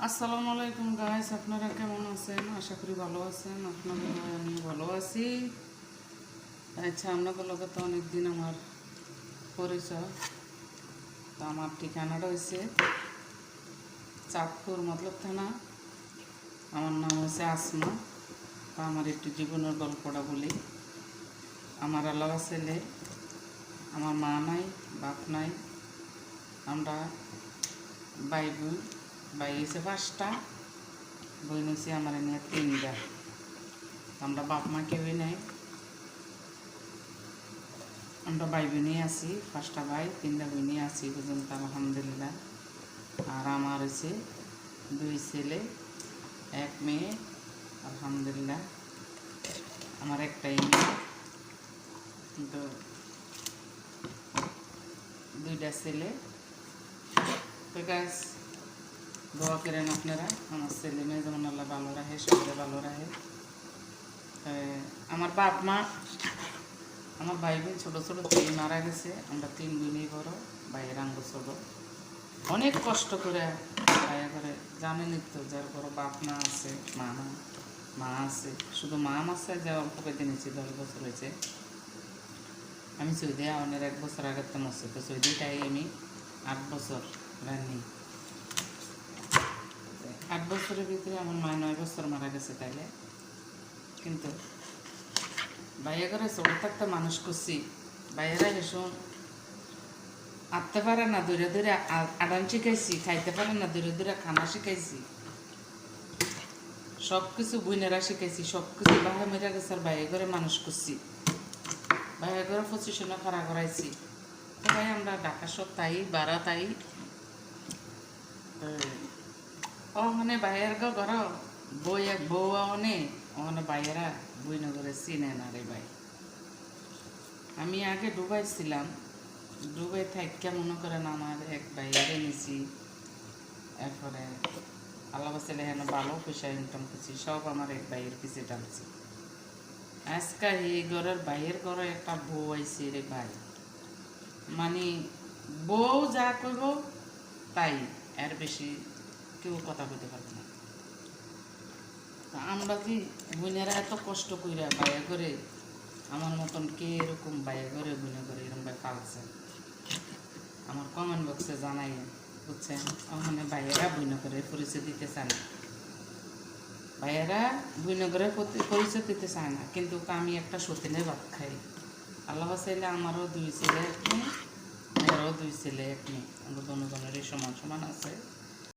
আসসালামু আলাইকুম গাইস, আপনারা কেমন আছেন? আশা করি ভালো আছেন। আপনাদের আমি ভালো আছি। আচ্ছা, আপনাদের লগে তো অনেকদিন আমার পরিচয়। তো আমার ঠিকানাটা হয়েছে চাঁদপুর মতলব থানা। আমার নাম হচ্ছে আসমা। তো আমার একটু জীবনের গল্পটা বলি। আমার আলাদা ছেলে, আমার মা নাই, বাপ নাই। আমরা ভাই বোন, ভাই হয়েছে 5টা, বোন হয়েছে আমার নিয়ে 3টা। আমরা বাপ মা কেউই নাই। আমরা ভাই বোনই আছি, 5টা ভাই 3টা বোনই আছি পর্যন্ত আলহামদুলিল্লাহ। আর আমার হচ্ছে 2 ছেলে 1 মেয়ে আলহামদুলিল্লাহ। আমার একটাই মেয়ে, কিন্তু 2টা ছেলে। তো গাছ দোয়া করেন আপনারা আমার ছেলে মেয়ে যেমন আল্লাহ ভালো রাখে, সবাই ভালো রাখে। আমার বাপ মা, আমার ভাই বোন ছোটো ছোটো 3 মারা গেছে। আমরা 3 বোনই বড়, ভাইয়ের আঙ্গ ছোটো। অনেক কষ্ট করে ভাইয়া করে, জানেনই তো, যার বড় বাপ না আছে, মা আছে, শুধু মা আছে যে অল্প কয়েকদিন হয়েছে, 10 বছর হয়েছে। আমি সৌদি আওয়ানের 1 বছর আগের তো মরছে। তো সৌদিটাই আমি 8 বছর রানি। 8 বছরের ভিতরে আমার মা 9 বছর মারা গেছে। তাইলে কিন্তু ভাইয়া করে ছোটো থাকতে মানুষ করছি। ভাইয়েরা ভীষণ আঁকতে পারে না, দূরে দূরে আদান শিখাইছি, খাইতে পারে না, দূরে দূরে খানা শিখাইছি, সব কিছু বইনেরা শিখাইছি, সব কিছু বাহে মেরা গেছে। আর বাইরে করে মানুষ করছি, বাইরে করে পজিশনে খাড়া করাইছি। তো ভাই আমরা ঢাকা সব তাই বাড়া তাই ও মানে বাইরের ঘর বই এক বউ অনে ওখানে বাইরেরা বই নগরে চিনে না রে ভাই। আমি আগে ডুবাই ছিলাম, ডুবাই থাইকা মনে করেন আমার এক বাইরে নিছি। এরপরে আল্লাহ ছেলে হেন ভালো পয়সা ইনকাম করছি, সব আমার এক ভাইয়ের পিছিয়ে টানছি। আজকাল এই ঘরের ভাইয়ের ঘরে একটা বউ আইছে রে ভাই, মানে বউ যা করব তাই, এর বেশি কেউ কথা বলতে পারবে না। আমরা কি বোনেরা এত কষ্ট কইরা বাইরে করে, আমার মতন কে এরকম বাইরে করে বোনে করে এরকম ভাই পালছে, আমার কমেন্ট বক্সে জানাই, বুঝছেন? ওখানে ভাইয়েরা বইন করে পরিচয় দিতে চায় না, ভাইয়েরা বইন করে পরিচয় দিতে চায় না। কিন্তু আমি একটা সতীনের ভাত খাই। আল্লাহ চাইলে আমারও 2 ছেলে 1 মেয়ে, মেয়েরও 2 ছেলে 1 মেয়ে। আমরা দুজনেরই সমান সমান আছে।